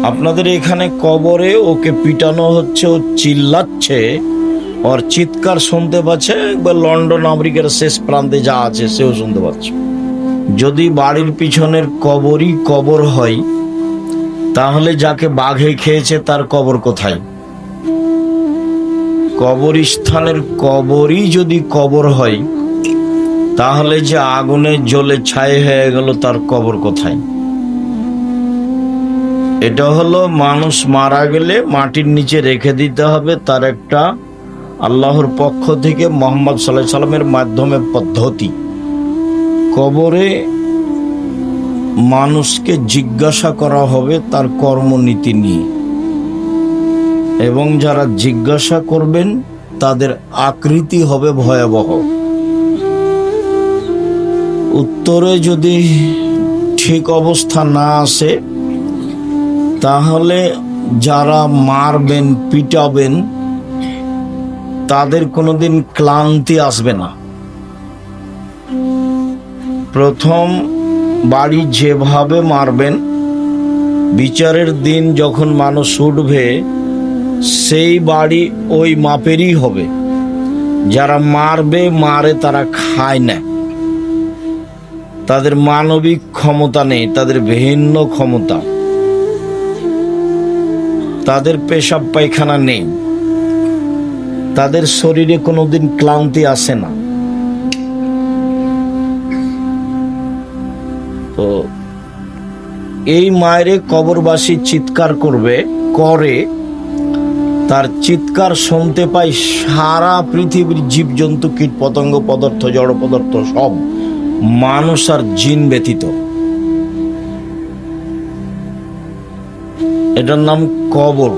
আপনাদের এখানে কবরে ওকে পিটানো হচ্ছে, ও চিল্লাচ্ছে, ওর চিৎকার শুনতে পাচ্ছে, একবার লন্ডন আমেরিকার শেষ প্রান্তে যা আছে সেও শুনতে পাচ্ছে। যদি বাড়ির পিছনের কবরই কবর হয়, তাহলে যাকে বাঘে খেয়েছে তার কবর কোথায়? কবরস্থানের কবরই যদি কবর হয়, তাহলে যে আগুনে জ্বলে ছাই হয়ে গেল তার কবর কোথায়? এটা হলো মানুষ মারা গেলে মাটির নিচে রেখে দিতে হবে, তার একটা আল্লাহর পক্ষ থেকে মুহাম্মদ সাল্লাল্লাহু আলাইহি সাল্লামের মাধ্যমে পদ্ধতি। কবরে মানুষকে জিজ্ঞাসা করা হবে তার কর্মনীতি নিয়ে, এবং যারা জিজ্ঞাসা করবেন তাদের আকৃতি হবে ভয়াবহ। উত্তরে যদি ঠিক অবস্থা না আসে, তাহলে যারা মারবেন পিটাবেন তাদের কোনোদিন ক্লান্তি আসবে না। প্রথম বাড়ি যেভাবে মারবেন, বিচারের দিন যখন মানুষ উঠবে সেই বাড়ি ওই মাপেরই হবে। যারা মারে তারা খায় না, তাদের মানবিক ক্ষমতা নেই, তাদের ভিন্ন ক্ষমতা, তাদের পেশাব পায়খানা নেই, তাদের শরীরে কোনোদিন ক্লান্তি আসে না। তো এই মায়েরে কবরবাসী চিৎকার করে, তার চিৎকার শুনতে পাই সারা পৃথিবীর জীবজন্তু, কীট পতঙ্গ, পদার্থ, জড় পদার্থ সব, মানুষ আর জিন ব্যতীত। এটার নাম কবর।